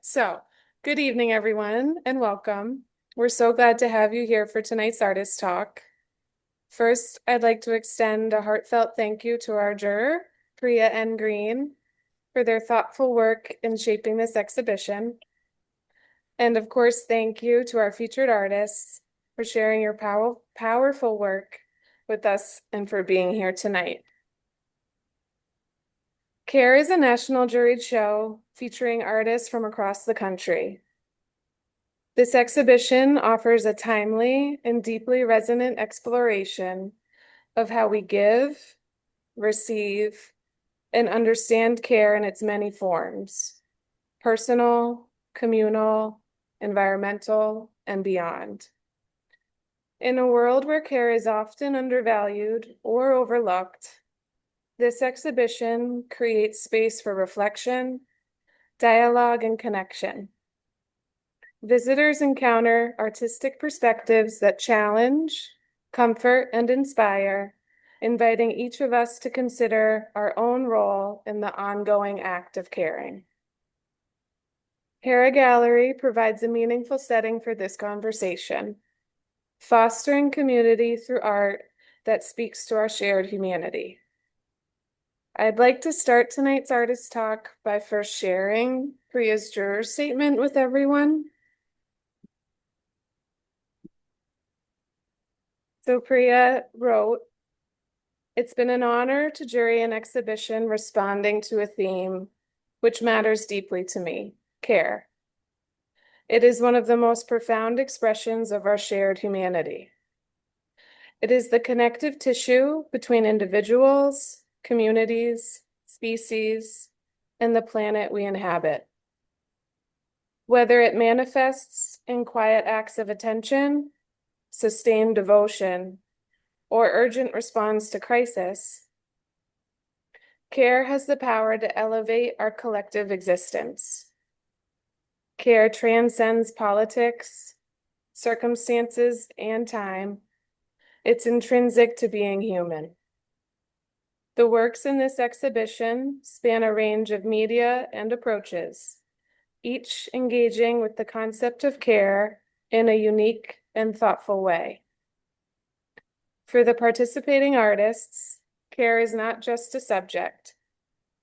So, good evening, everyone, and welcome. We're so glad to have you here for tonight's Artist Talk. First, I'd like to extend a heartfelt thank you to our juror, Priya N. for their thoughtful work in shaping this exhibition. And of course, thank you to our featured artists for sharing your powerful work with us and for being here tonight. CARE is a national juried show featuring artists from across the country. This exhibition offers a timely and deeply resonant exploration of how we give, receive, and understand care in its many forms: personal, communal, environmental, and beyond. In a world where care is often undervalued or overlooked, this exhibition creates space for reflection, dialogue, and connection. Visitors encounter artistic perspectives that challenge, comfort, and inspire, inviting each of us to consider our own role in the ongoing act of caring. Hera Gallery provides a meaningful setting for this conversation, fostering community through art that speaks to our shared humanity. I'd like to start tonight's Artist Talk by first sharing Priya's juror statement with everyone. So Priya wrote, "It's been an honor to jury an exhibition responding to a theme which matters deeply to me, care. It is one of the most profound expressions of our shared humanity. It is the connective tissue between individuals, communities, species, and the planet we inhabit. Whether it manifests in quiet acts of attention, sustained devotion, or urgent response to crisis, care has the power to elevate our collective existence. Care transcends politics, circumstances, and time. It's intrinsic to being human." The works in this exhibition span a range of media and approaches, each engaging with the concept of care in a unique and thoughtful way. For the participating artists, care is not just a subject.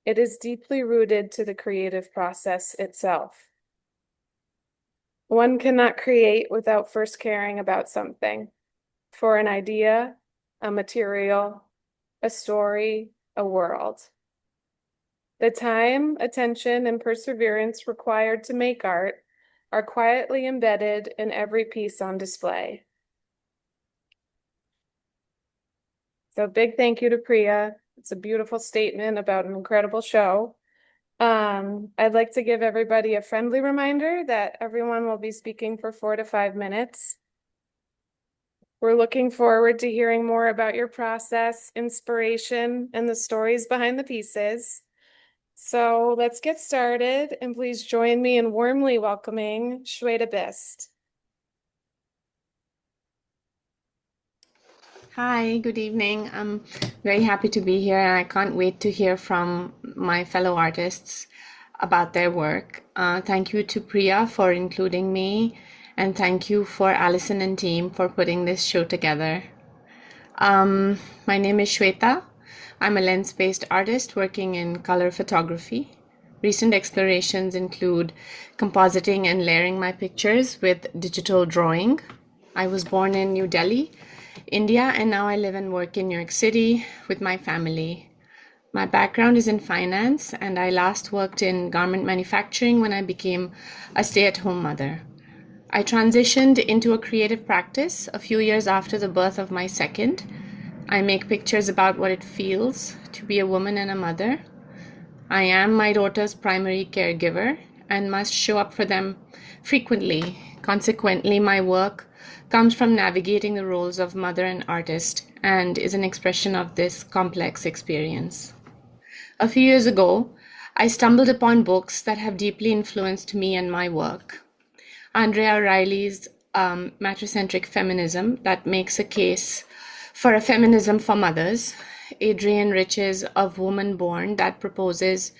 It is deeply rooted to the creative process itself. One cannot create without first caring about something, for an idea, a material, a story, a world. The time, attention, and perseverance required to make art are quietly embedded in every piece on display. So big thank you to Priya. It's a beautiful statement about an incredible show. I'd like to give everybody a friendly reminder that everyone will be speaking for 4 to 5 minutes. We're looking forward to hearing more about your process, inspiration, and the stories behind the pieces. So let's get started, and please join me in warmly welcoming Shweta Bist. Hi, good evening. I'm very happy to be here, and I can't wait to hear from my fellow artists about their work. Thank you to Priya for including me, and thank you for Allison and team for putting this show together. My name is Shweta. I'm a lens-based artist working in color photography. Recent explorations include compositing and layering my pictures with digital drawing. I was born in New Delhi, India, and now I live and work in New York City with my family. My background is in finance, and I last worked in garment manufacturing when I became a stay-at-home mother. I transitioned into a creative practice a few years after the birth of my second. I make pictures about what it feels to be a woman and a mother. I am my daughter's primary caregiver and must show up for them frequently. Consequently, my work comes from navigating the roles of mother and artist and is an expression of this complex experience. A few years ago, I stumbled upon books that have deeply influenced me and my work. Andrea O'Reilly's Matricentric Feminism that makes a case for a feminism for mothers, Adrienne Rich's Of Woman Born that proposes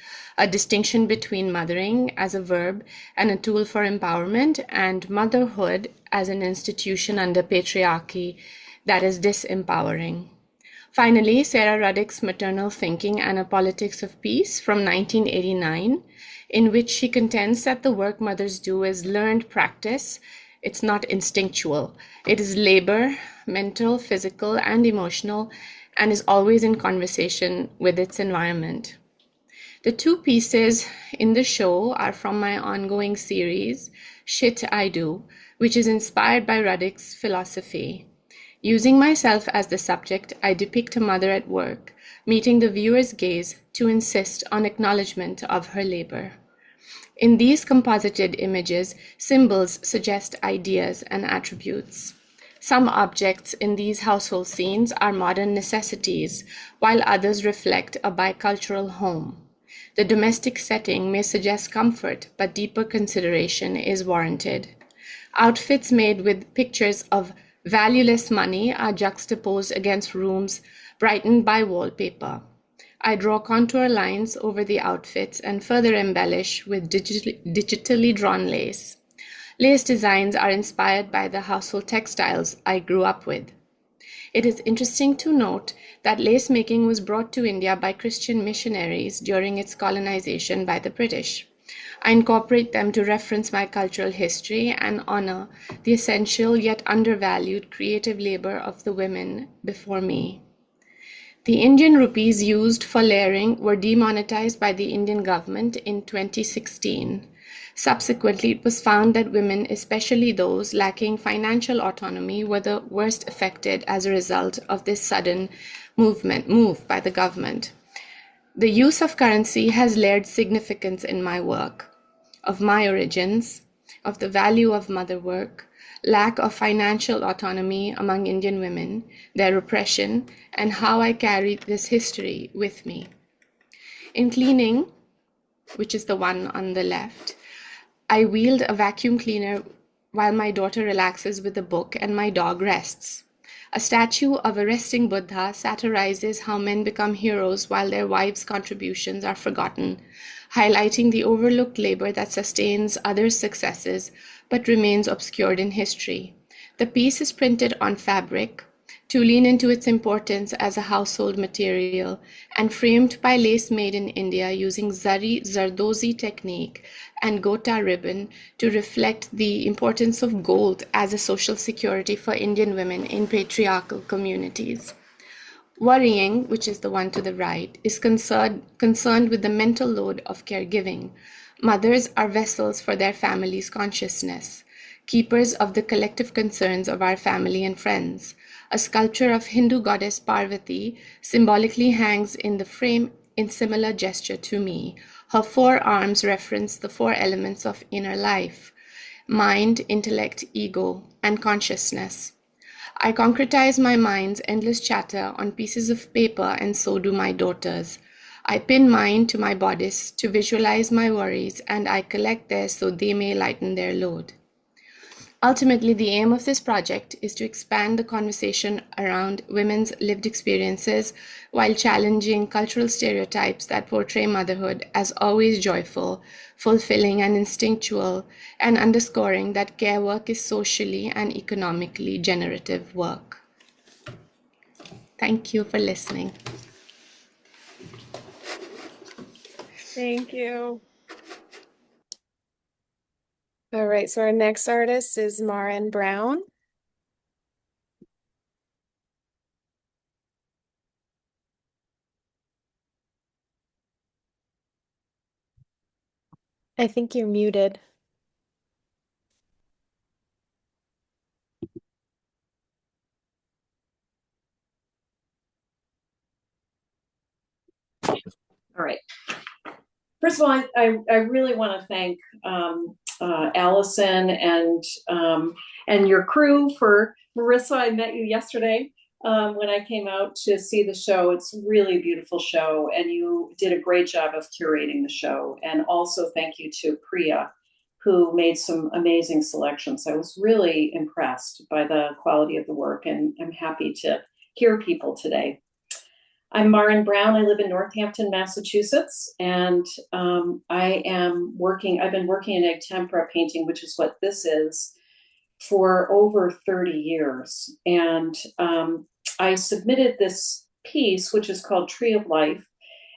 a distinction between mothering as a verb and a tool for empowerment, and motherhood as an institution under patriarchy that is disempowering. Finally, Sarah Ruddick's Maternal Thinking and a Politics of Peace from 1989, in which she contends that the work mothers do is learned practice. It's not instinctual. It is labor, mental, physical, and emotional, and is always in conversation with its environment. The two pieces in the show are from my ongoing series, Shit I Do, which is inspired by Ruddick's philosophy. Using myself as the subject, I depict a mother at work, meeting the viewer's gaze to insist on acknowledgement of her labor. In these composited images, symbols suggest ideas and attributes. Some objects in these household scenes are modern necessities, while others reflect a bicultural home. The domestic setting may suggest comfort, but deeper consideration is warranted. Outfits made with pictures of valueless money are juxtaposed against rooms brightened by wallpaper. I draw contour lines over the outfits and further embellish with digitally drawn lace. Lace designs are inspired by the household textiles I grew up with. It is interesting to note that lace making was brought to India by Christian missionaries during its colonization by the British. I incorporate them to reference my cultural history and honor the essential yet undervalued creative labor of the women before me. The Indian rupees used for layering were demonetized by the Indian government in 2016. Subsequently, it was found that women, especially those lacking financial autonomy, were the worst affected as a result of this sudden move by the government. The use of currency has layered significance in my work, of my origins, of the value of mother work, lack of financial autonomy among Indian women, their oppression, and how I carry this history with me. In cleaning, which is the one on the left, I wield a vacuum cleaner while my daughter relaxes with a book and my dog rests. A statue of a resting Buddha satirizes how men become heroes while their wives' contributions are forgotten, highlighting the overlooked labor that sustains others' successes but remains obscured in history. The piece is printed on fabric to lean into its importance as a household material and framed by lace made in India using Zari Zardozi technique and Gota ribbon to reflect the importance of gold as a social security for Indian women in patriarchal communities. Worrying, which is the one to the right, is concerned with the mental load of caregiving. Mothers are vessels for their family's consciousness, keepers of the collective concerns of our family and friends. A sculpture of Hindu goddess Parvati symbolically hangs in the frame in similar gesture to me. Her four arms reference the four elements of inner life: mind, intellect, ego, and consciousness. I concretize my mind's endless chatter on pieces of paper, and so do my daughters. I pin mine to my bodice to visualize my worries, and I collect theirs so they may lighten their load. Ultimately, the aim of this project is to expand the conversation around women's lived experiences while challenging cultural stereotypes that portray motherhood as always joyful, fulfilling, and instinctual, and underscoring that care work is socially and economically generative work. Thank you for listening. Thank you. All right, so our next artist is Marin Brown. I think you're muted. All right. First of all, I really want to thank Allison and your crew. For Marissa, I met you yesterday when I came out to see the show. It's really a beautiful show, and you did a great job of curating the show. And also thank you to Priya, who made some amazing selections. I was really impressed by the quality of the work, and I'm happy to hear people today. I'm Marin Brown. I live in Northampton, Massachusetts, and I've been working in egg tempera painting, which is what this is, for over 30 years. And I submitted this piece, which is called Tree of Life,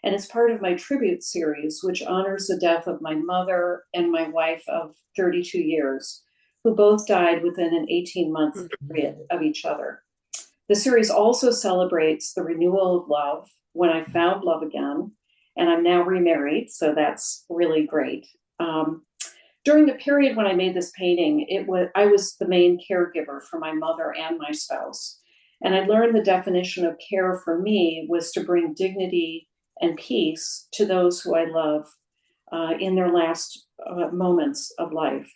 and it's part of my tribute series, which honors the death of my mother and my wife of 32 years, who both died within an 18-month period of each other. The series also celebrates the renewal of love when I found love again, and I'm now remarried, so that's really great. During the period when I made this painting, I was the main caregiver for my mother and my spouse, and I learned the definition of care for me was to bring dignity and peace to those who I love in their last moments of life.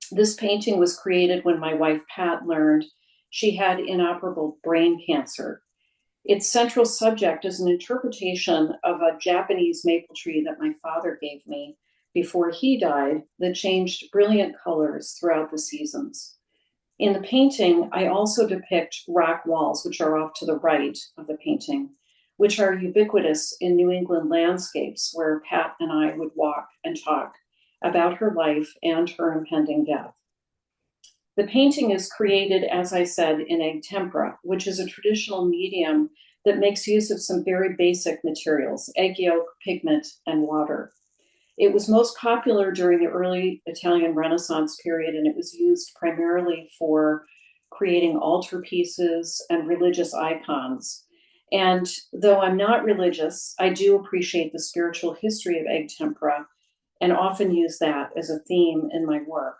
This painting was created when my wife Pat learned she had inoperable brain cancer. Its central subject is an interpretation of a Japanese maple tree that my father gave me before he died that changed brilliant colors throughout the seasons. In the painting, I also depict rock walls, which are off to the right of the painting, which are ubiquitous in New England landscapes where Pat and I would walk and talk about her life and her impending death. The painting is created, as I said, in egg tempera, which is a traditional medium that makes use of some very basic materials, egg yolk, pigment, and water. It was most popular during the early Italian Renaissance period, and it was used primarily for creating altarpieces and religious icons. And though I'm not religious, I do appreciate the spiritual history of egg tempera and often use that as a theme in my work.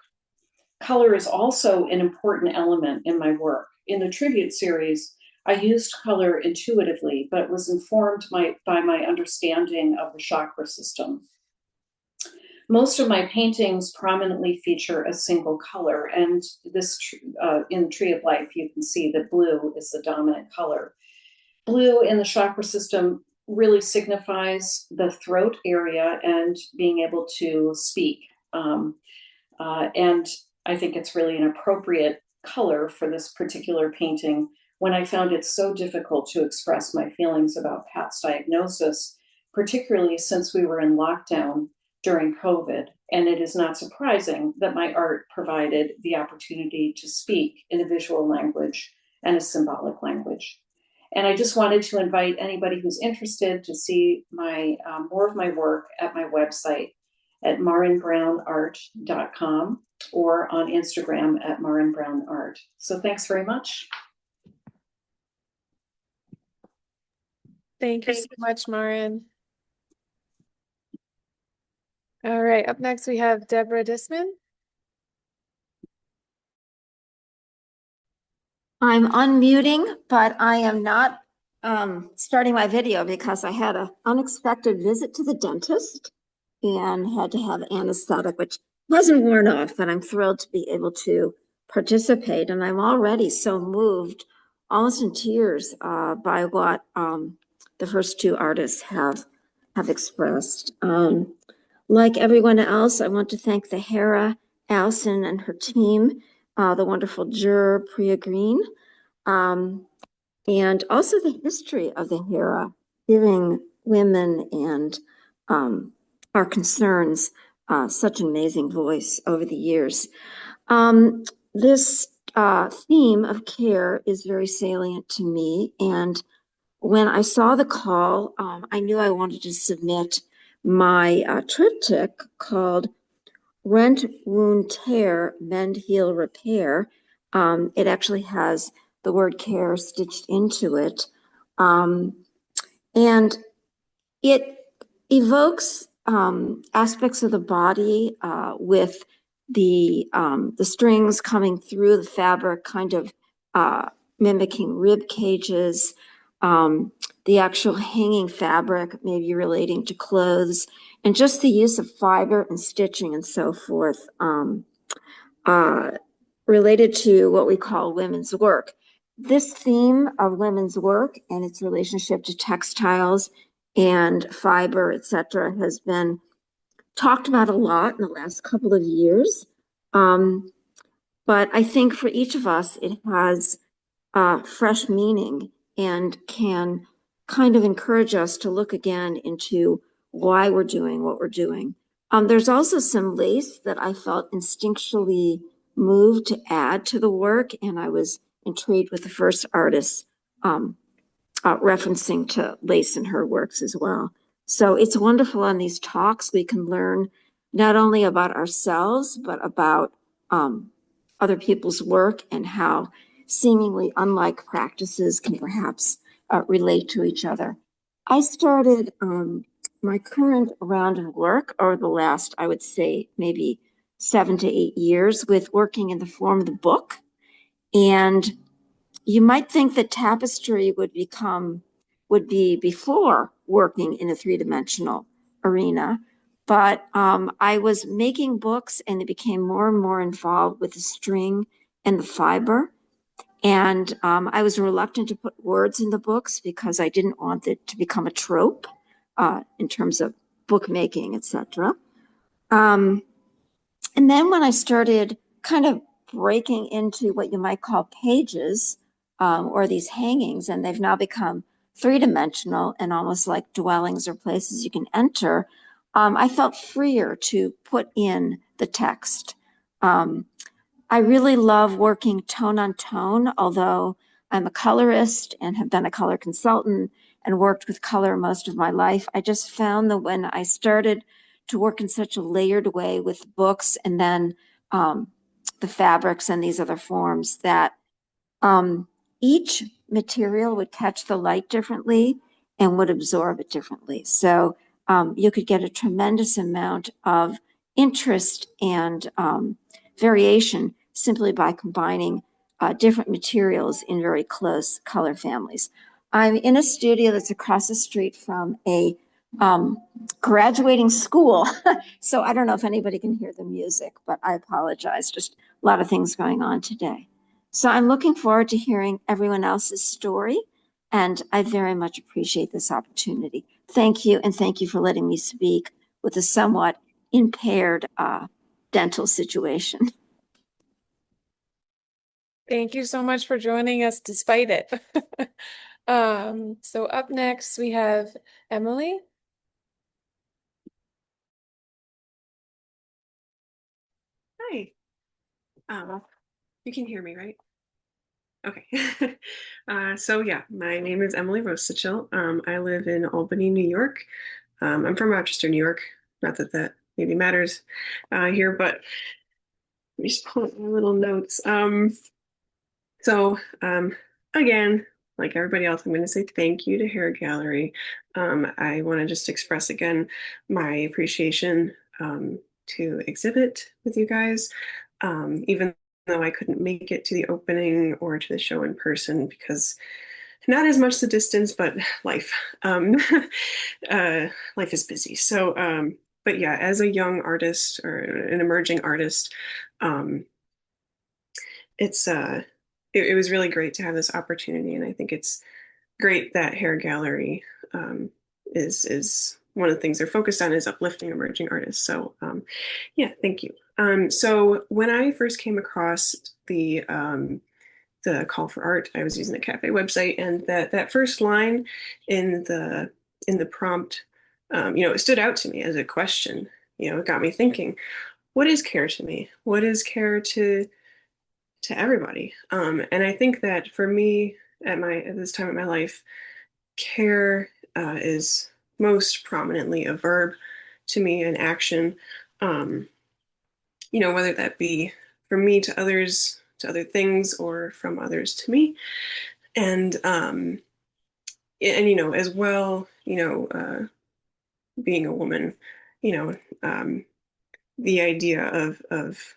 Color is also an important element in my work. In the tribute series, I used color intuitively, but was informed by my understanding of the chakra system. Most of my paintings prominently feature a single color, and in Tree of Life, you can see that blue is the dominant color. Blue in the chakra system really signifies the throat area and being able to speak. And I think it's really an appropriate color for this particular painting when I found it so difficult to express my feelings about Pat's diagnosis, particularly since we were in lockdown during COVID. And it is not surprising that my art provided the opportunity to speak in a visual language and a symbolic language. And I just wanted to invite anybody who's interested to see more of my work at my website at marinbrownart.com or on Instagram at marinbrownart. So thanks very much. Thank you so much, Marin. All right, up next we have Deborah Disman. I'm unmuting, but I am not starting my video because I had an unexpected visit to the dentist and had to have anesthetic, which wasn't worn off, but I'm thrilled to be able to participate. And I'm already so moved, almost in tears, by what the first two artists have expressed. Like everyone else, I want to thank the Hera, Allison, and her team, the wonderful juror, Priya N, and also the history of the Hera, giving women and our concerns such an amazing voice over the years. This theme of care is very salient to me, and when I saw the call, I knew I wanted to submit my triptych called Rent, Wound, Tear, Mend, Heal, Repair. It actually has the word care stitched into it. And it evokes aspects of the body with the strings coming through the fabric, kind of mimicking rib cages, the actual hanging fabric, maybe relating to clothes, and just the use of fiber and stitching and so forth, related to what we call women's work. This theme of women's work and its relationship to textiles and fiber, etc., has been talked about a lot in the last couple of years. But I think for each of us, it has fresh meaning and can kind of encourage us to look again into why we're doing what we're doing. There's also some lace that I felt instinctually moved to add to the work, and I was intrigued with the first artist referencing to lace in her works as well. So it's wonderful on these talks. We can learn not only about ourselves, but about other people's work and how seemingly unlike practices can perhaps relate to each other. I started my current round of work over the last, I would say, maybe 7 to 8 years with working in the form of the book. And you might think that tapestry would be before working in a three-dimensional arena, but I was making books and it became more and more involved with the string and the fiber. And I was reluctant to put words in the books because I didn't want it to become a trope in terms of bookmaking, etc. And then when I started kind of breaking into what you might call pages or these hangings, and they've now become three-dimensional and almost like dwellings or places you can enter, I felt freer to put in the text. I really love working tone on tone, although I'm a colorist and have been a color consultant and worked with color most of my life. I just found that when I started to work in such a layered way with books and then the fabrics and these other forms, that each material would catch the light differently and would absorb it differently. So you could get a tremendous amount of interest and variation simply by combining different materials in very close color families. I'm in a studio that's across the street from a graduating school. So I don't know if anybody can hear the music, but I apologize. Just a lot of things going on today. So I'm looking forward to hearing everyone else's story, and I very much appreciate this opportunity. Thank you, and thank you for letting me speak with a somewhat impaired dental situation. Thank you so much for joining us despite it. So up next we have Emily. Hi. You can hear me, right? Okay. So yeah, my name is Emily Rosachil. I live in Albany, New York. I'm from Rochester, New York. Not that that maybe matters here, but let me just pull up my little notes. So again, like everybody else, I'm going to say thank you to Hair Gallery. I want to just express again my appreciation to exhibit with you guys, even though I couldn't make it to the opening or to the show in person because not as much the distance, but life. Life is busy. So, but yeah, as a young artist or an emerging artist, it's it was really great to have this opportunity, and I think it's great that Hair Gallery is one of the things they're focused on is uplifting emerging artists. So yeah, thank you. So when I first came across the call for art, I was using the cafe website, and that first line in the prompt, it stood out to me as a question. It got me thinking, what is care to me? What is care to everybody? And I think that for me, at this time in my life, care is most prominently a verb to me, an action. Whether that be from me to others, to other things, or from others to me. And as well, being a woman, you know, the idea of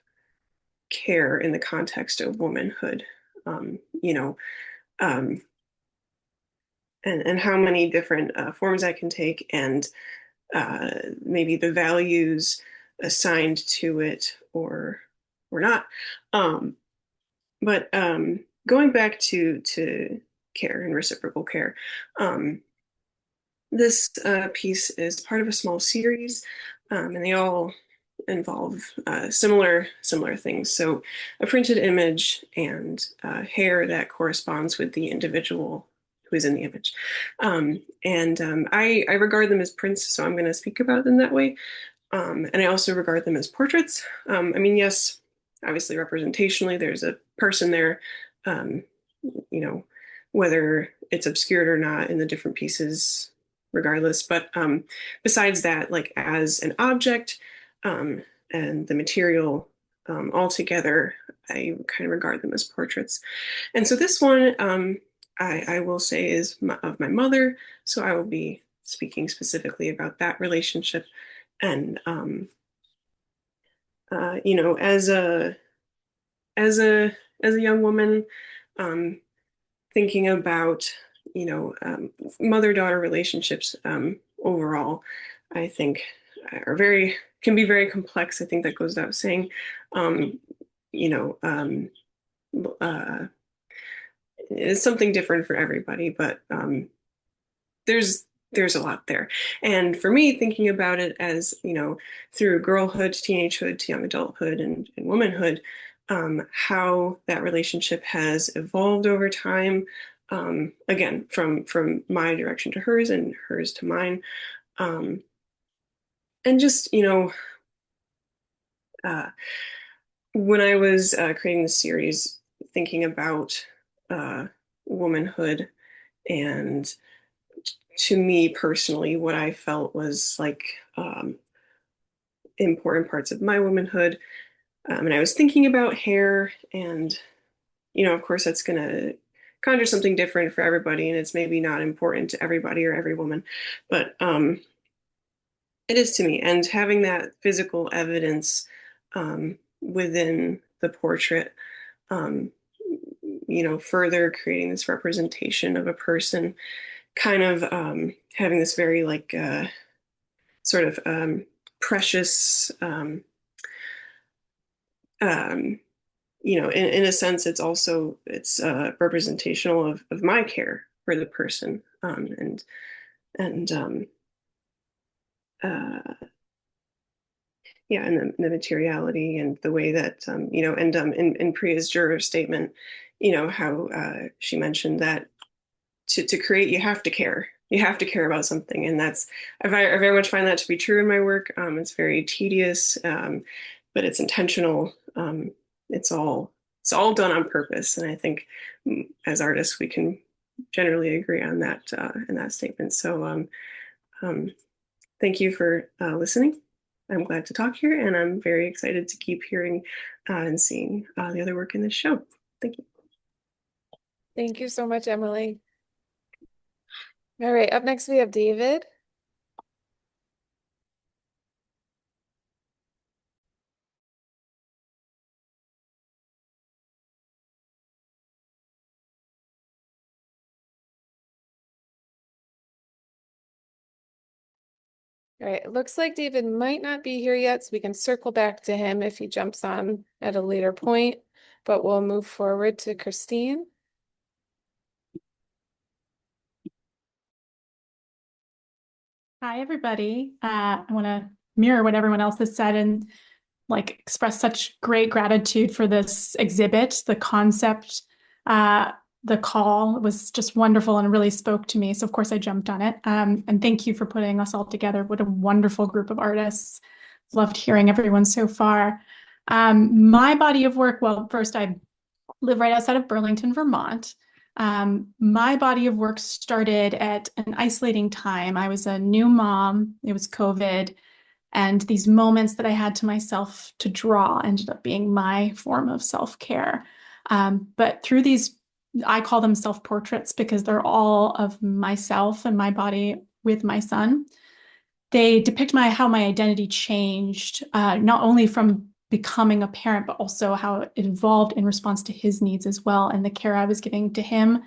care in the context of womanhood, um, you know, um, and how many different forms that can take, and maybe the values assigned to it or not. Um, but going back to care and reciprocal care, this piece is part of a small series, and they all involve similar things. So a printed image and hair that corresponds with the individual who who's in the image. I regard them as prints, so I'm going to speak about them that way. And I also regard them as portraits. I mean, yes, obviously representationally, there's a person there, um, you know, whether it's obscured or not in the different pieces, regardless. But besides that, like as an object and the material all together, I kind of regard them as portraits. And so this one, I will say, is of my mother. So I will be speaking specifically about that relationship. And you know, as a as a young woman, um, thinking about mother-daughter relationships overall, I think are very can be very complex. I think that goes without saying. Um, you know, uh, it's something different for everybody, but there's there's a lot there. And for me, thinking about it as, you know, through girlhood to teenagehood to young adulthood and womanhood, how that relationship has evolved over time. Again, from my direction to hers and hers to mine. Um, and just, you know, uh, when I was creating the series, thinking about uh, womanhood and to me personally, what I felt was like important parts of my womanhood. And I was thinking about hair, and, you know, of course, that's going to conjure something different for everybody, and it's maybe not important to everybody or every woman, but it is to me. And having that physical evidence within the portrait, um, you know, further creating this representation of a person, kind of having this very like sort of precious, um, you know, in a sense, it's representational of my care for the person, and uh, yeah, and the materiality and the way that you know, and in Priya's juror statement, you know, how she mentioned that to create, you have to care. You have to care about something, and I very much find that to be true in my work. It's very tedious, but it's intentional. It's all it's all done on purpose, and I think as artists we can generally agree on that in that statement. So um, thank you for listening. I'm glad to talk here, and I'm very excited to keep hearing and seeing the other work in this show. Thank you. Thank you so much, Emily. All right, up next we have David. All right, it looks like David might not be here yet, so we can circle back to him if he jumps on at a later point, but we'll move forward to Christine. Hi, everybody. I want to mirror what everyone else has said and like express such great gratitude for this exhibit. The concept, the call was just wonderful and really spoke to me. So of course I jumped on it. And thank you for putting us all together. What a wonderful group of artists. Loved hearing everyone so far. My body of work, well, first I live right outside of Burlington, Vermont. My body of work started at an isolating time. I was a new mom. It was COVID. And these moments that I had to myself to draw ended up being my form of self-care. But through these, I call them self-portraits because they're all of myself and my body with my son. They depict how my identity changed, not only from becoming a parent, but also how it evolved in response to his needs as well, and the care I was giving to him,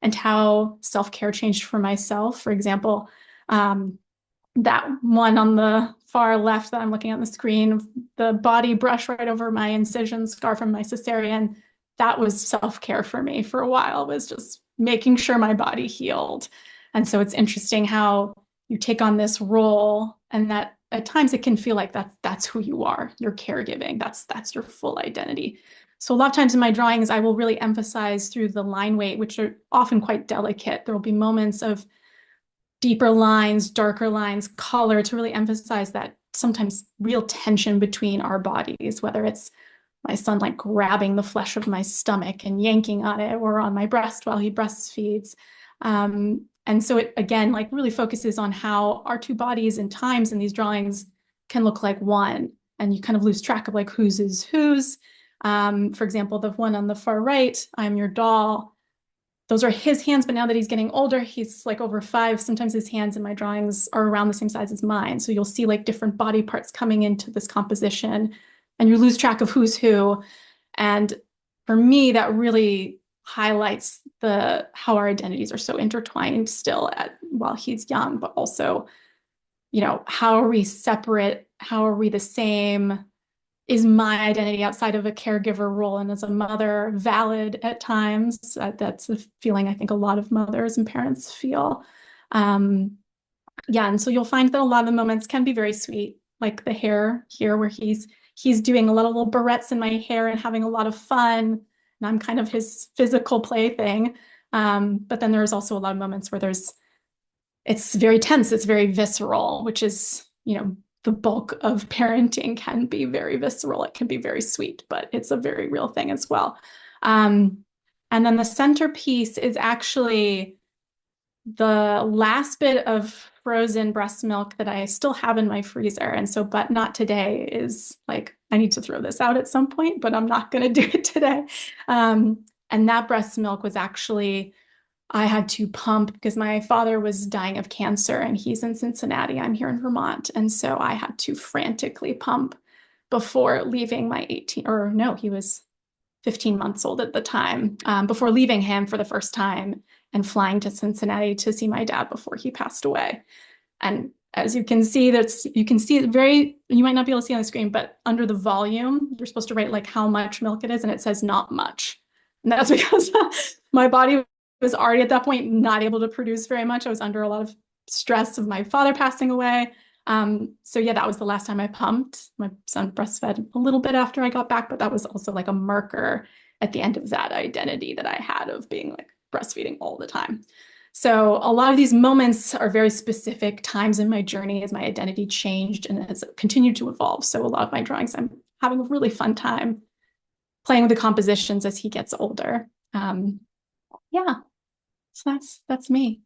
and how self-care changed for myself. For example, that one on the far left that I'm looking at on the screen, the body brush right over my incision scar from my cesarean, that was self-care for me for a while, was just making sure my body healed. And so it's interesting how you take on this role, and that at times it can feel like that's who you are, your caregiving, that's your full identity. So a lot of times in my drawings, I will really emphasize through the line weight, which are often quite delicate. There will be moments of deeper lines, darker lines, color to really emphasize that sometimes real tension between our bodies, whether it's my son like grabbing the flesh of my stomach and yanking on it, or on my breast while he breastfeeds. And so it again like really focuses on how our two bodies and times in these drawings can look like one, and you kind of lose track of like whose is whose. For example, the one on the far right, I'm your doll. Those are his hands, but now that he's getting older, he's like over 5. Sometimes his hands in my drawings are around the same size as mine. So you'll see like different body parts coming into this composition, and you lose track of who's who. And for me, that really highlights the how our identities are so intertwined still while he's young, but also, how are we separate? How are we the same? Is my identity outside of a caregiver role and as a mother valid at times? That's a feeling I think a lot of mothers and parents feel. Yeah, and so you'll find that a lot of the moments can be very sweet, like the hair here, where he's doing a lot of little barrettes in my hair and having a lot of fun, and I'm kind of his physical plaything. But then there's also a lot of moments where it's very tense, it's very visceral, which is, the bulk of parenting can be very visceral. It can be very sweet, but it's a very real thing as well. And then the centerpiece is actually the last bit of frozen breast milk that I still have in my freezer. And so, but not today is like, I need to throw this out at some point, but I'm not going to do it today. And that breast milk was actually, I had to pump because my father was dying of cancer and he's in Cincinnati. I'm here in Vermont. And so I had to frantically pump before leaving my 18, or no, he was 15 months old at the time, before leaving him for the first time and flying to Cincinnati to see my dad before he passed away. And as you can see, you can see it very, you might not be able to see on the screen, but under the volume, you're supposed to write like how much milk it is, and it says not much. And that's because my body was already at that point not able to produce very much. I was under a lot of stress of my father passing away. So yeah, that was the last time I pumped. My son breastfed a little bit after I got back, but that was also like a marker at the end of that identity that I had of being like breastfeeding all the time. So a lot of these moments are very specific times in my journey as my identity changed and has continued to evolve. So a lot of my drawings, I'm having a really fun time playing with the compositions as he gets older. Yeah, so that's me.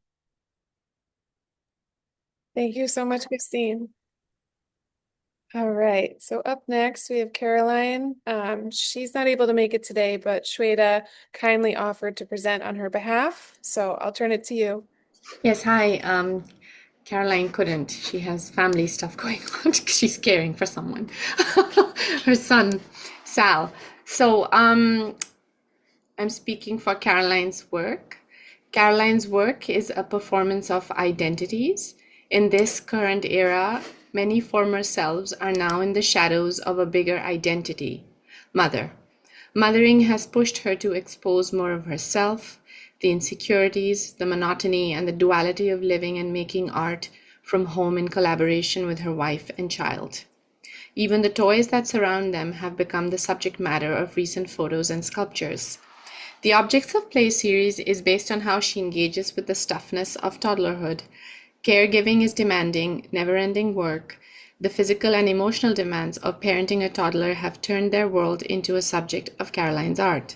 Thank you so much, Christine. All right, so up next we have Caroline. She's not able to make it today, but Shweta kindly offered to present on her behalf. So I'll turn it to you. Yes, hi. Caroline couldn't. She has family stuff going on. She's caring for someone. Her son, Sal. So, I'm speaking for Caroline's work. Caroline's work is a performance of identities. In this current era, many former selves are now in the shadows of a bigger identity, mother. Mothering has pushed her to expose more of herself, the insecurities, the monotony, and the duality of living and making art from home in collaboration with her wife and child. Even the toys that surround them have become the subject matter of recent photos and sculptures. The Objects of Play series is based on how she engages with the stuffness of toddlerhood. Caregiving is demanding, never-ending work. The physical and emotional demands of parenting a toddler have turned their world into a subject of Caroline's art.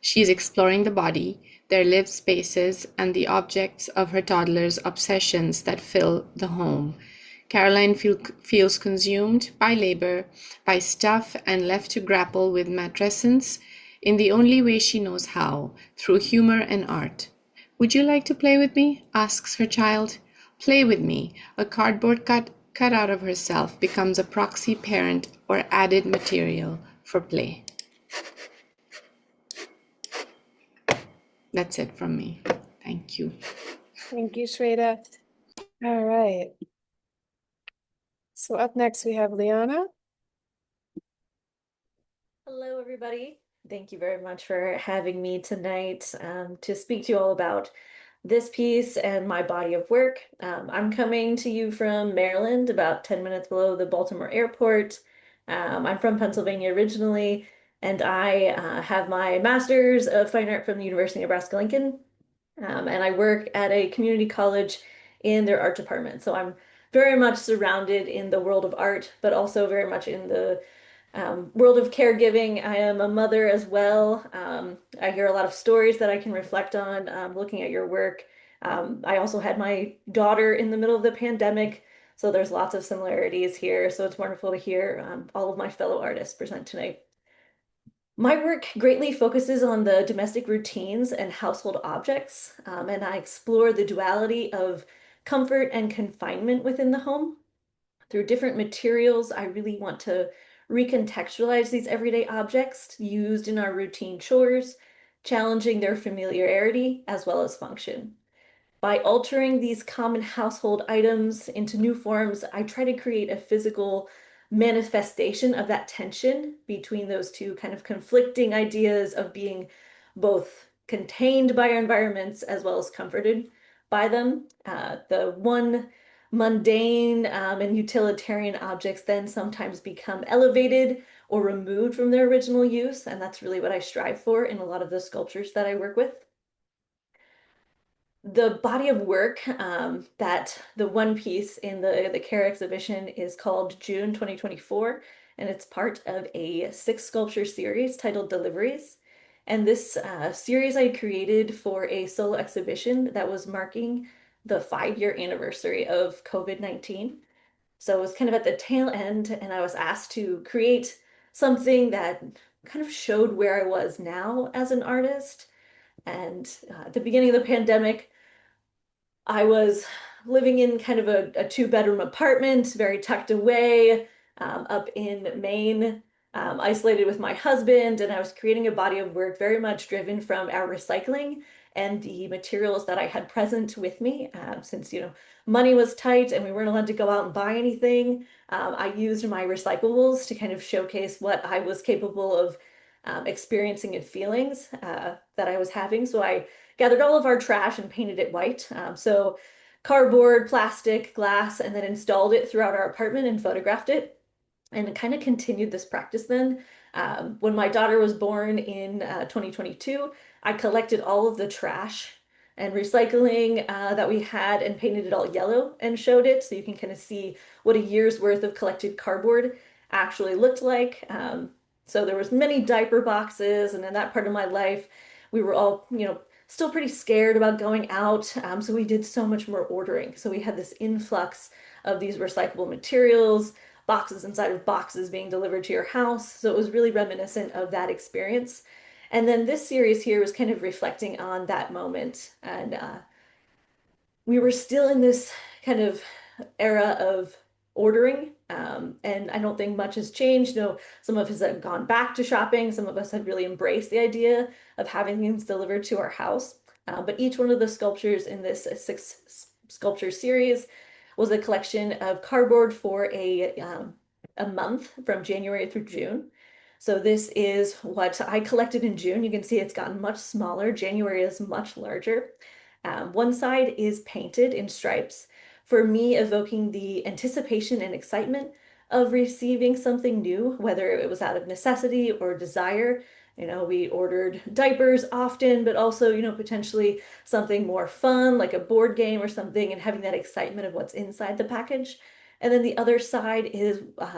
She is exploring the body, their lived spaces, and the objects of her toddler's obsessions that fill the home. Caroline feels consumed by labor, by stuff, and left to grapple with matrescence in the only way she knows how, through humor and art. "Would you like to play with me?" asks her child. Play with me. A cardboard cut out of herself becomes a proxy parent or added material for play. That's it from me. Thank you. Thank you, Shweta. All right. So up next we have Liana. Hello, everybody. Thank you very much for having me tonight to speak to you all about this piece and my body of work. I'm coming to you from Maryland, about 10 minutes below the Baltimore airport. I'm from Pennsylvania originally, and I have my master's of fine art from the University of Nebraska-Lincoln, and I work at a community college in their art department. So I'm very much surrounded in the world of art, but also very much in the world of caregiving. I am a mother as well. I hear a lot of stories that I can reflect on looking at your work. I also had my daughter in the middle of the pandemic, so there's lots of similarities here. So it's wonderful to hear all of my fellow artists present tonight. My work greatly focuses on the domestic routines and household objects, and I explore the duality of comfort and confinement within the home. Through different materials, I really want to recontextualize these everyday objects used in our routine chores, challenging their familiarity as well as function. By altering these common household items into new forms, I try to create a physical manifestation of that tension between those two kind of conflicting ideas of being both contained by our environments as well as comforted by them. The one mundane and utilitarian objects then sometimes become elevated or removed from their original use, and that's really what I strive for in a lot of the sculptures that I work with. The body of work that the one piece in the CARE exhibition is called June 2024, and it's part of a 6 sculpture series titled Deliveries. And this series I created for a solo exhibition that was marking the 5-year anniversary of COVID-19. So it was kind of at the tail end, and I was asked to create something that kind of showed where I was now as an artist. And at the beginning of the pandemic, I was living in kind of a 2-bedroom apartment, very tucked away, up in Maine, isolated with my husband, and I was creating a body of work very much driven from our recycling and the materials that I had present with me. Since, money was tight and we weren't allowed to go out and buy anything, I used my recyclables to kind of showcase what I was capable of experiencing and feelings that I was having. So I gathered all of our trash and painted it white. So cardboard, plastic, glass, and then installed it throughout our apartment and photographed it. And kind of continued this practice then. When my daughter was born in 2022, I collected all of the trash and recycling that we had and painted it all yellow and showed it. So you can kind of see what a year's worth of collected cardboard actually looked like. So there was many diaper boxes, and in that part of my life, we were all, still pretty scared about going out. So we did so much more ordering. So we had this influx of these recyclable materials, boxes inside of boxes being delivered to your house. So it was really reminiscent of that experience. And then this series here was kind of reflecting on that moment. And we were still in this kind of era of ordering. And I don't think much has changed. No, some of us have gone back to shopping. Some of us have really embraced the idea of having things delivered to our house. But each one of the sculptures in this 6 sculpture series was a collection of cardboard for a month from January through June. So this is what I collected in June. You can see it's gotten much smaller. January is much larger. One side is painted in stripes, for me evoking the anticipation and excitement of receiving something new, whether it was out of necessity or desire. We ordered diapers often, but also, potentially something more fun, like a board game or something, and having that excitement of what's inside the package. And then the other side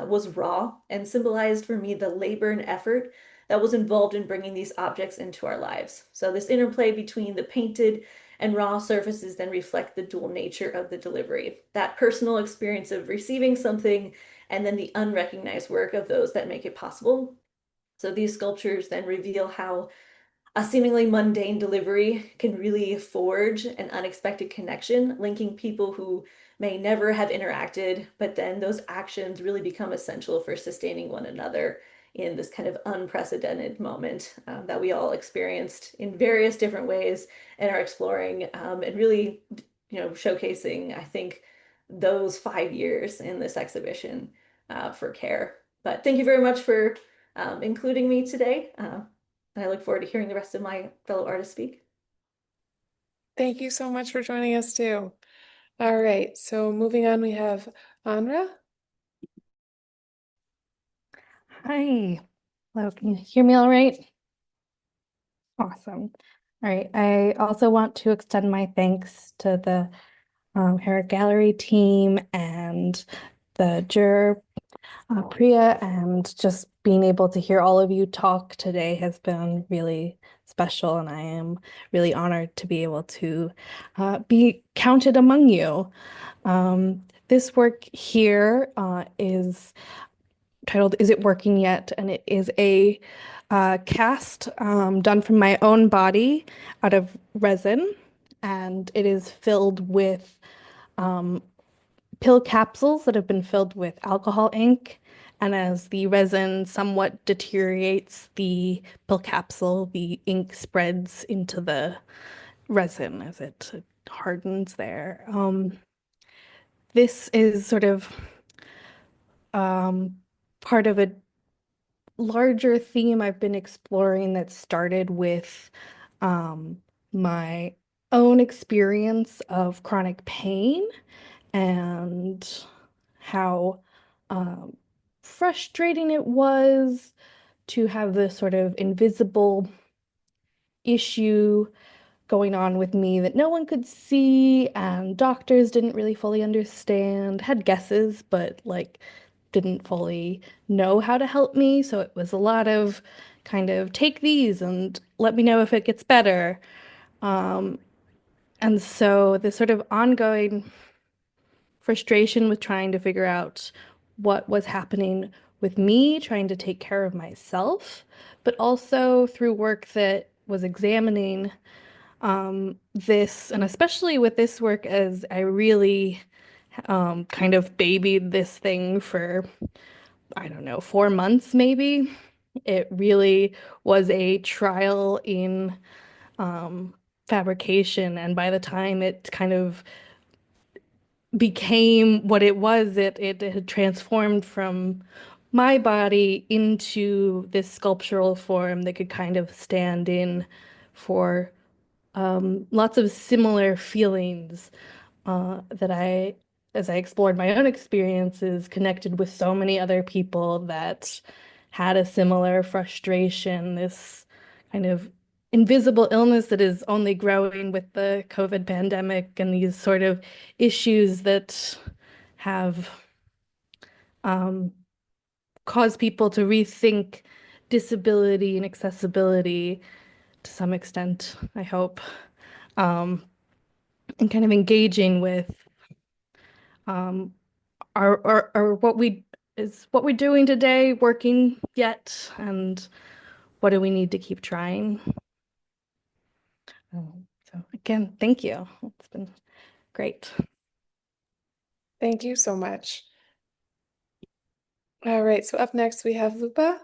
was raw and symbolized for me the labor and effort that was involved in bringing these objects into our lives. So this interplay between the painted and raw surfaces then reflect the dual nature of the delivery. That personal experience of receiving something and then the unrecognized work of those that make it possible. So these sculptures then reveal how a seemingly mundane delivery can really forge an unexpected connection, linking people who may never have interacted, but then those actions really become essential for sustaining one another in this kind of unprecedented moment that we all experienced in various different ways and are exploring and really, showcasing, I think, those 5 years in this exhibition for CARE. But thank you very much for including me today. And I look forward to hearing the rest of my fellow artists speak. Thank you so much for joining us too. All right, so moving on, we have Anra. Hi. Hello, can you hear me all right? Awesome. All right. I also want to extend my thanks to the Herrick Gallery team and the juror, Priya, and just being able to hear all of you talk today has been really special, and I am really honored to be able to be counted among you. This work here is titled Is It Working Yet? And it is a cast done from my own body out of resin, and it is filled with pill capsules that have been filled with alcohol ink. And as the resin somewhat deteriorates the pill capsule, the ink spreads into the resin as it hardens there. This is sort of part of a larger theme I've been exploring that started with um, my own experience of chronic pain and how frustrating it was to have this sort of invisible issue going on with me that no one could see, and doctors didn't really fully understand, had guesses, but like didn't fully know how to help me. So it was a lot of kind of take these and let me know if it gets better. And so this sort of ongoing frustration with trying to figure out what was happening with me, trying to take care of myself, but also through work that was examining this, and especially with this work, as I really kind of babied this thing for, I don't know, 4 months maybe. It really was a trial in fabrication, and by the time it kind of became what it was, it had transformed from my body into this sculptural form that could kind of stand in for lots of similar feelings that as I explored my own experiences, connected with so many other people that had a similar frustration, this kind of invisible illness that is only growing with the COVID pandemic and these sort of issues that have caused people to rethink disability and accessibility to some extent, I hope. And kind of engaging with our what we're doing today working yet, and what do we need to keep trying. So again, thank you. It's been great. Thank you so much. All right, so up next we have Lupa.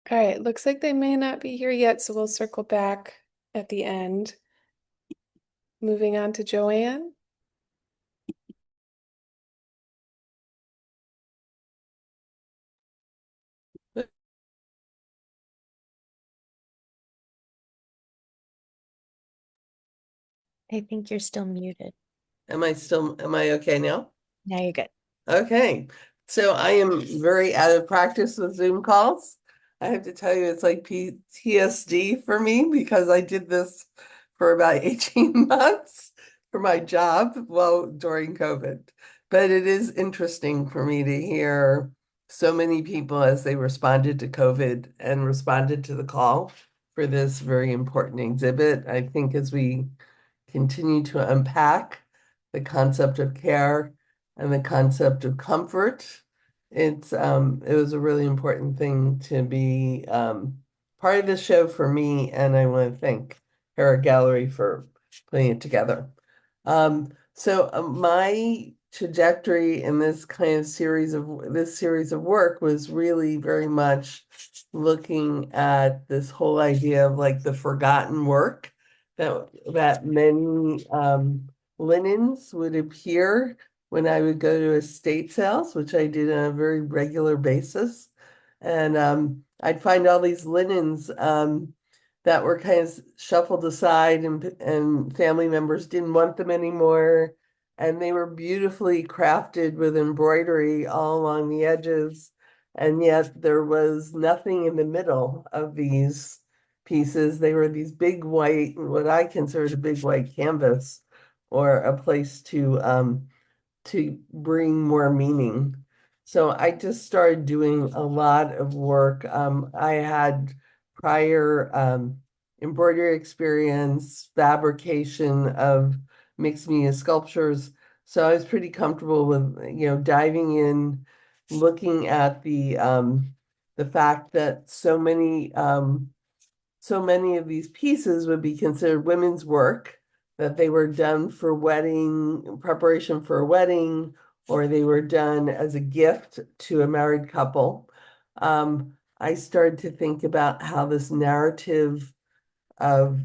All right, looks like they may not be here yet, so we'll circle back at the end. Moving on to Joanne. I think you're still muted. Am I okay now? Now you're good. Okay. So I am very out of practice with Zoom calls. I have to tell you, it's like PTSD for me because I did this for about 18 months for my job, well, during COVID. But it is interesting for me to hear so many people as they responded to COVID and responded to the call for this very important exhibit. I think as we continue to unpack the concept of care and the concept of comfort. It was a really important thing to be part of the show for me, and I want to thank Hera Gallery for putting it together. So my trajectory in this kind of series of work was really very much looking at this whole idea of like the forgotten work that many linens would appear when I would go to estate sales, which I did on a very regular basis. And I'd find all these linens that were kind of shuffled aside, and family members didn't want them anymore. And they were beautifully crafted with embroidery all along the edges. And yet there was nothing in the middle of these pieces. They were these big white, what I considered a big white canvas, or a place to bring more meaning. So I just started doing a lot of work. I had prior embroidery experience, fabrication of mixed media sculptures. So I was pretty comfortable with, diving in, looking at the fact that so many of these pieces would be considered women's work, that they were done for wedding, preparation for a wedding, or they were done as a gift to a married couple. I started to think about how this narrative of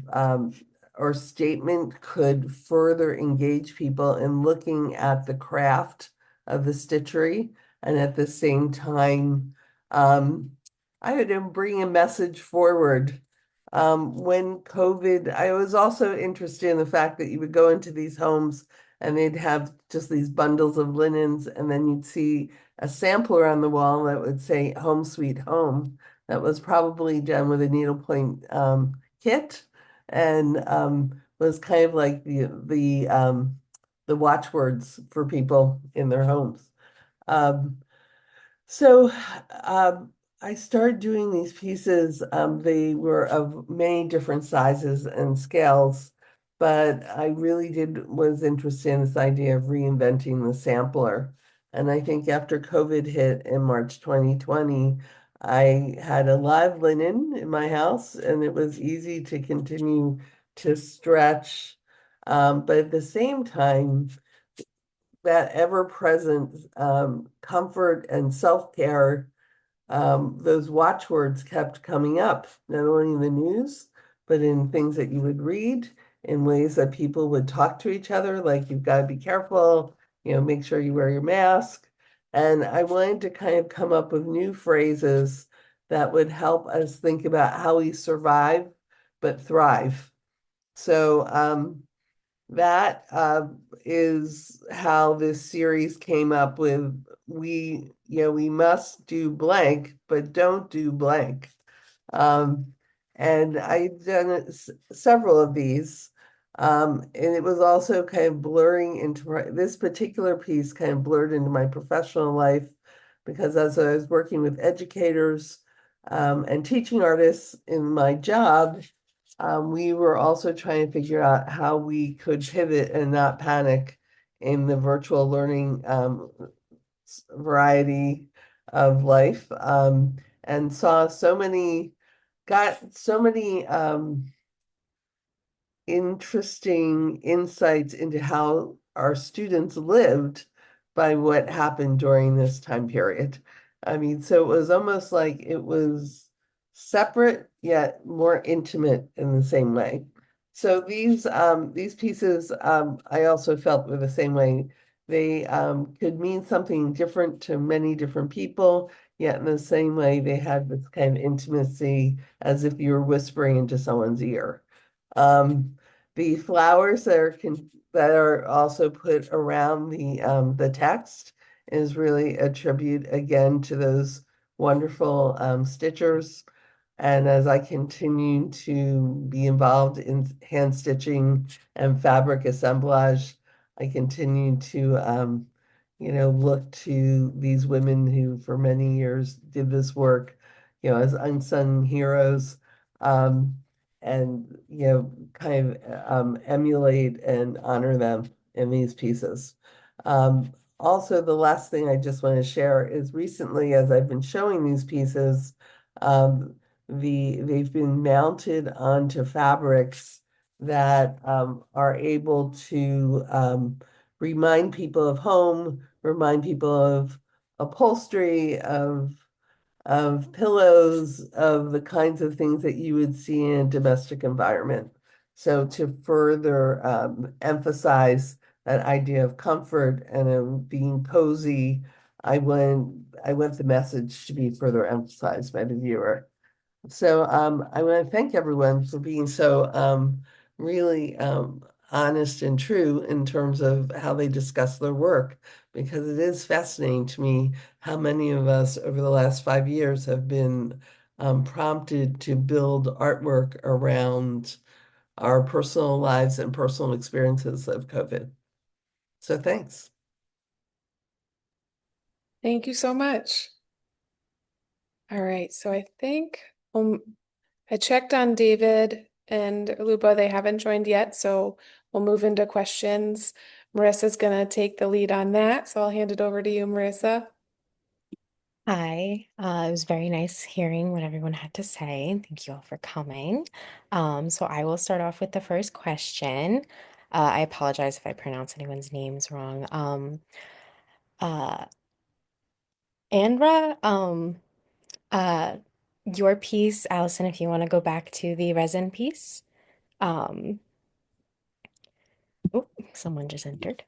or statement could further engage people in looking at the craft of the stitchery, and at the same time, I would bring a message forward. When COVID, I was also interested in the fact that you would go into these homes and they'd have just these bundles of linens, and then you'd see a sampler on the wall that would say "Home Sweet Home." That was probably done with a needlepoint kit, and was kind of like the watchwords for people in their homes. Um, so I started doing these pieces. They were of many different sizes and scales, but I really was interested in this idea of reinventing the sampler. And I think after COVID hit in March 2020, I had a lot of linen in my house, and it was easy to continue to stretch. But at the same time, that ever-present comfort and self-care, those watchwords kept coming up, not only in the news, but in things that you would read, in ways that people would talk to each other, like you've got to be careful, make sure you wear your mask. And I wanted to kind of come up with new phrases that would help us think about how we survive but thrive. So that is how this series came up with, we must do blank, but don't do blank. And I've done several of these. And it was also kind of blurring into this particular piece kind of blurred into my professional life, because as I was working with educators and teaching artists in my job, we were also trying to figure out how we could pivot and not panic in the virtual learning variety of life, and got so many interesting insights into how our students lived by what happened during this time period. I mean, so it was almost like it was separate yet more intimate in the same way. So these pieces, I also felt were the same way. They could mean something different to many different people, yet in the same way they had this kind of intimacy, as if you were whispering into someone's ear. The flowers that are also put around the text is really a tribute again to those wonderful stitchers. And as I continue to be involved in hand stitching and fabric assemblage, I continue to look to these women who for many years did this work, as unsung heroes. And kind of emulate and honor them in these pieces. Also, the last thing I just want to share is, recently, as I've been showing these pieces, they've been mounted onto fabrics that are able to remind people of home, remind people of upholstery, of pillows, of the kinds of things that you would see in a domestic environment. So to further emphasize that idea of comfort and of being cozy, I want the message to be further emphasized by the viewer. So I want to thank everyone for being so really honest and true in terms of how they discuss their work, because it is fascinating to me how many of us over the last 5 years have been prompted to build artwork around our personal lives and personal experiences of COVID. So thanks. Thank you so much. All right, so I think I checked on David and Luba. They haven't joined yet, so we'll move into questions. Marissa's gonna take the lead on that, so I'll hand it over to you, Marissa. Hi, it was very nice hearing what everyone had to say. Thank you all for coming. So I will start off with the first question. I apologize if I pronounce anyone's names wrong. Uh, Andra, uh, your piece, Allison, if you want to go back to the resin piece. Um, oh, someone just entered.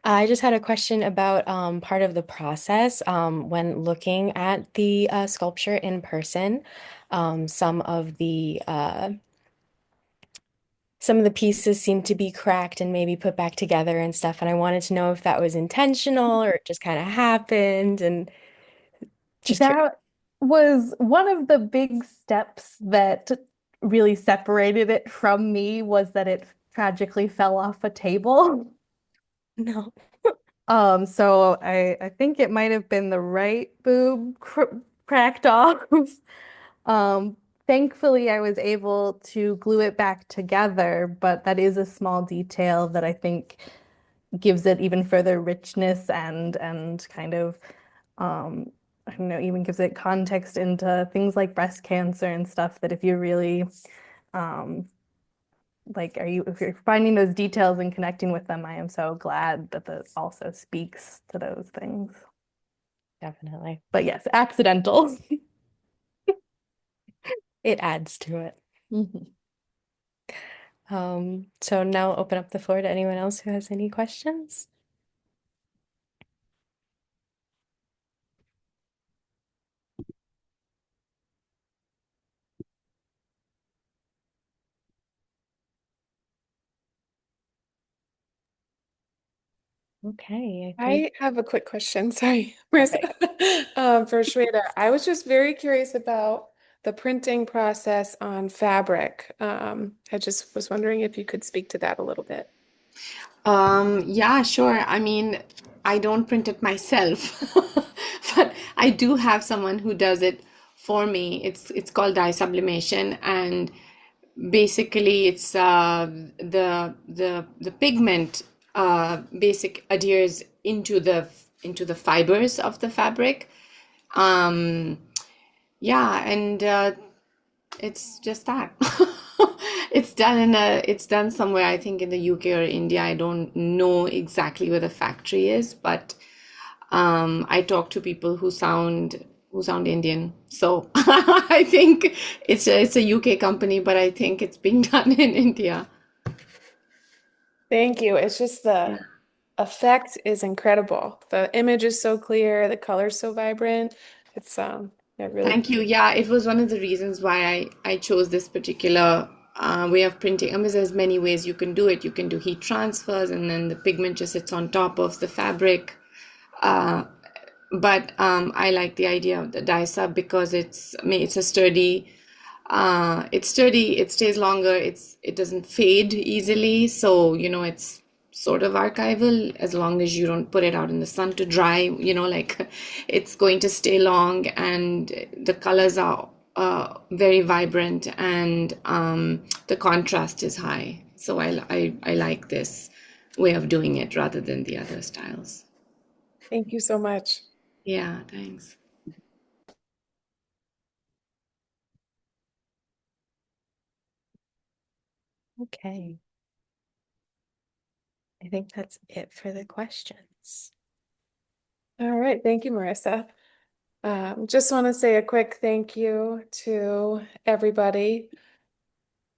I just had a question about part of the process when looking at the sculpture in person. Some of the pieces seem to be cracked and maybe put back together and stuff, and I wanted to know if that was intentional or it just kind of happened. And just curious. That was one of the big steps that really separated it from me was that it tragically fell off a table. No. So I think it might have been the right boob cracked off. Um, Thankfully I was able to glue it back together, but that is a small detail that I think gives it even further richness and kind of I don't know, even gives it context into things like breast cancer and stuff that if you're really um if you're finding those details and connecting with them, I am so glad that this also speaks to those things. Definitely. But yes, accidental. It adds to it. Mhm. So now I'll open up the floor to anyone else who has any questions. Okay, I think I have a quick question. Sorry, Marissa. For Shweta, I was just very curious about the printing process on fabric. I just was wondering if you could speak to that a little bit. Yeah, sure. I mean, I don't print it myself, but I do have someone who does it for me. It's called dye sublimation, and basically it's the pigment basic adheres into the fibers of the fabric. Um, yeah, and it's just that. It's done somewhere, I think in the UK or India. I don't know exactly where the factory is, but I talk to people who sound Indian. So I think it's a UK company, but I think it's being done in India. Thank you. It's just the Yeah. effect is incredible. The image is so clear, the color's so vibrant. It's yeah, really. Thank you. Yeah, it was one of the reasons why I chose this particular way of printing. I mean, there's many ways you can do it. You can do heat transfers, and then the pigment just sits on top of the fabric. Uh, but I like the idea of the dye sub because I mean, it's sturdy, it stays longer, it doesn't fade easily, so it's sort of archival as long as you don't put it out in the sun to dry, like it's going to stay long, and the colors are very vibrant, and the contrast is high. So I like this way of doing it rather than the other styles. Thank you so much. Yeah, thanks. okay. I think that's it for the questions. All right, thank you, Marissa. Just want to say a quick thank you to everybody.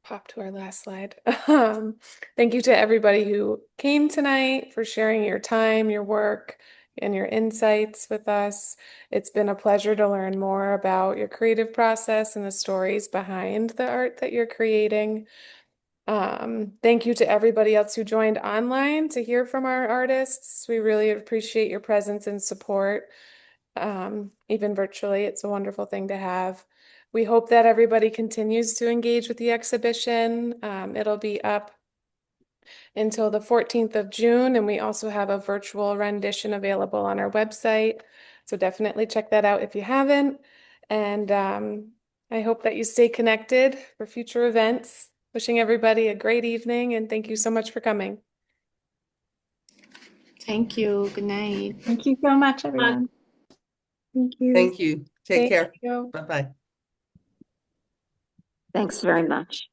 Pop to our last slide. Thank you to everybody who came tonight for sharing your time, your work, and your insights with us. It's been a pleasure to learn more about your creative process and the stories behind the art that you're creating. Thank you to everybody else who joined online to hear from our artists. We really appreciate your presence and support, even virtually. It's a wonderful thing to have. We hope that everybody continues to engage with the exhibition. It'll be up until the 14th of June, and we also have a virtual rendition available on our website. So definitely check that out if you haven't. And I hope that you stay connected for future events. Wishing everybody a great evening, and thank you so much for coming. Thank you. Good night. Thank you so much, everyone. Thank you. Thank you. Take Thank care. you. Bye-bye. Thanks very much.